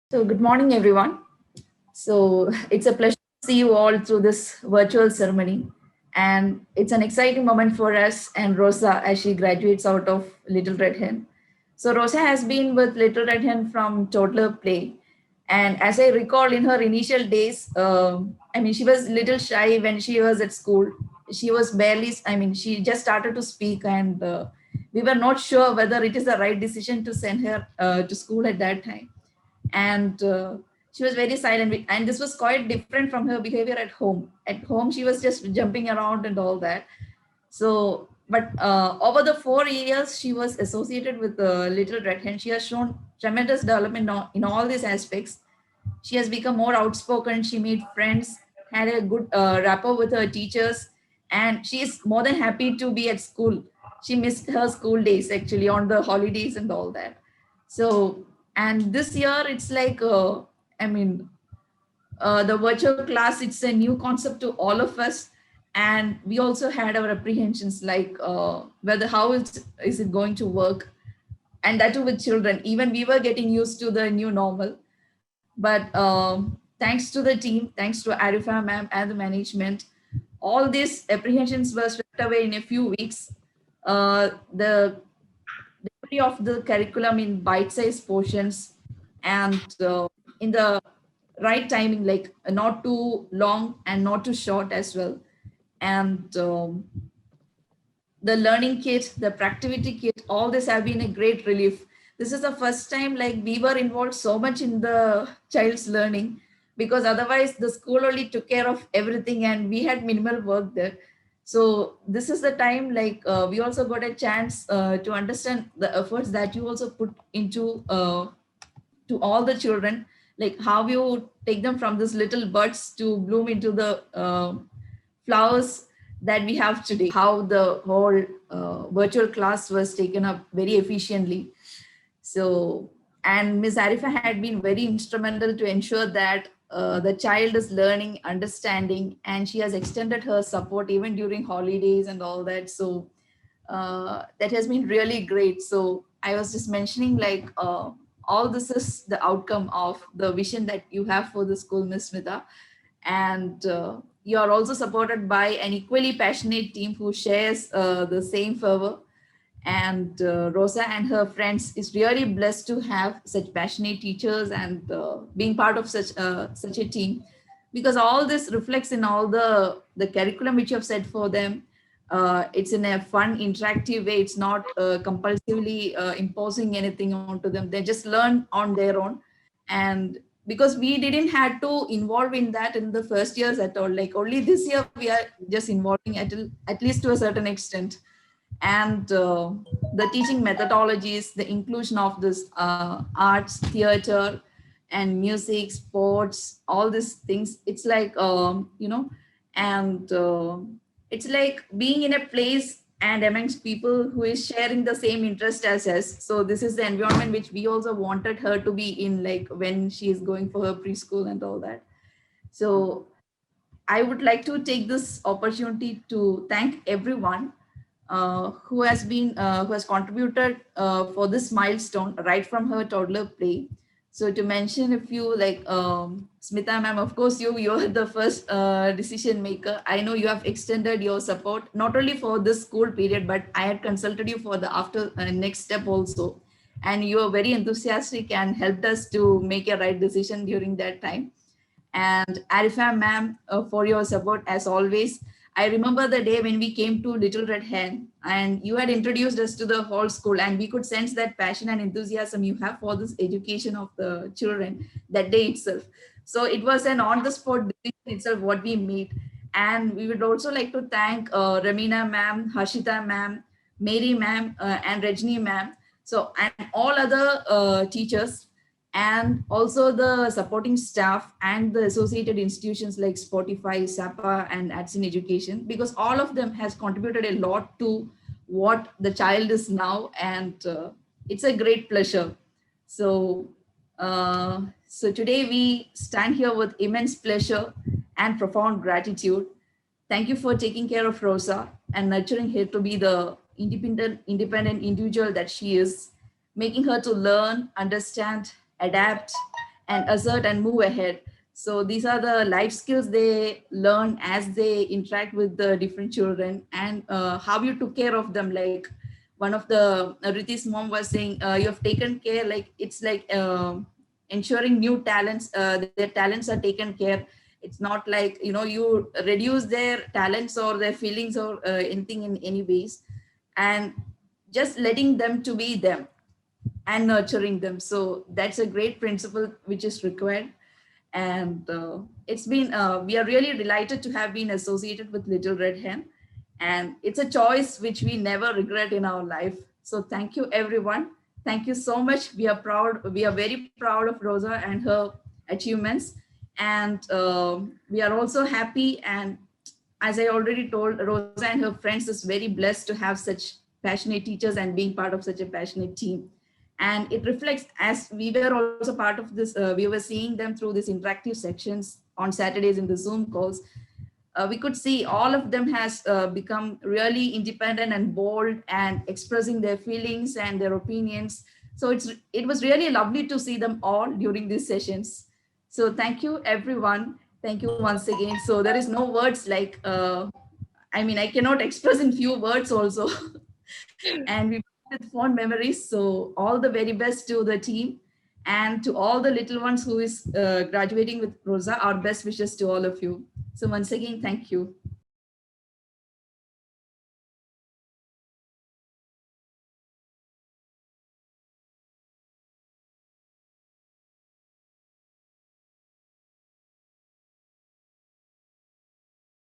So, good morning, everyone. So, it's a pleasure to see you all through this virtual ceremony. And it's an exciting moment for us and Rosa as she graduates out of Little Red Hen. So, Rosa has been with Little Red Hen from toddler play. And as I recall, in her initial days, she was little shy when she was at school. She was barely, she just started to speak, and we were not sure whether it is the right decision to send her to school at that time, and she was very silent, and this was quite different from her behavior at home she was just jumping around and all that. So but over the 4 years she was associated with Little Red Hen, she has shown tremendous development in all these aspects. She has become more outspoken, she made friends, had a good rapport with her teachers, and she is more than happy to be at school. She missed her school days actually on the holidays and all that. So, and this year it's like, the virtual class, it's a new concept to all of us. And we also had our apprehensions like whether is it going to work, and that too with children. Even we were getting used to the new normal, but thanks to the team, thanks to Arifa ma'am and the management, all these apprehensions were swept away in a few weeks. The delivery of the curriculum in bite-sized portions, and in the right timing, like not too long and not too short as well. And the learning kit, the productivity kit, all this have been a great relief. This is the first time like we were involved so much in the child's learning, because otherwise the school only took care of everything and we had minimal work there. So this is the time like we also got a chance to understand the efforts that you also put into to all the children, like how you take them from this little buds to bloom into the flowers that we have today, how the whole virtual class was taken up very efficiently. So, and Ms. Arifa had been very instrumental to ensure that the child is learning, understanding, and she has extended her support even during holidays and all that. So that has been really great. So I was just mentioning like all this is the outcome of the vision that you have for the school, Ms. Smita. And you are also supported by an equally passionate team who shares the same fervor. And Rosa and her friends is really blessed to have such passionate teachers and being part of such a team, because all this reflects in all the curriculum which you have set for them. It's in a fun interactive way, it's not compulsively imposing anything onto them, they just learn on their own. And because we didn't had to involve in that in the first years at all, like only this year we are just involving at least to a certain extent. And the teaching methodologies, the inclusion of this arts, theater, and music, sports, all these things, it's like and it's like being in a place and amongst people who is sharing the same interest as us. So this is the environment which we also wanted her to be in, like when she is going for her preschool and all that. So I would like to take this opportunity to thank everyone who has contributed for this milestone right from her toddler play. So to mention a few, like Smita ma'am, of course you're the first decision maker. I know you have extended your support not only for this school period, but I had consulted you for the after next step also, and you were very enthusiastic and helped us to make a right decision during that time. And Arifa ma'am, for your support as always. I remember the day when we came to Little Red Hen and you had introduced us to the whole school, and we could sense that passion and enthusiasm you have for this education of the children that day itself. So it was an on the spot decision itself what we made. And we would also like to thank Ramina ma'am, Harshita ma'am, Mary ma'am, and Rajni ma'am. So, and all other teachers, and also the supporting staff and the associated institutions like Spotify, SAPA, and Adsin Education, because all of them has contributed a lot to what the child is now, and it's a great pleasure. So, so today we stand here with immense pleasure and profound gratitude. Thank you for taking care of Rosa and nurturing her to be the independent individual that she is, making her to learn, understand, adapt, and assert and move ahead. So these are the life skills they learn as they interact with the different children, and how you took care of them. Like one of the Riti's mom was saying, you have taken care, like it's like ensuring new talents, their talents are taken care. It's not like, you know, you reduce their talents or their feelings or anything in any ways, and just letting them to be them and nurturing them. So that's a great principle which is required. And it's been we are really delighted to have been associated with Little Red Hen, and it's a choice which we never regret in our life. So thank you everyone, thank you so much. We are very proud of Rosa and her achievements, and we are also happy. And as I already told, Rosa and her friends is very blessed to have such passionate teachers and being part of such a passionate team. And it reflects, as we were also part of this, we were seeing them through these interactive sections on Saturdays in the Zoom calls. We could see all of them has become really independent and bold and expressing their feelings and their opinions. So it was really lovely to see them all during these sessions. So thank you everyone, thank you once again. So there is no words, like I mean, I cannot express in few words also. And we with fond memories. So all the very best to the team, and to all the little ones who is graduating with Rosa. Our best wishes to all of you. So once again, thank you.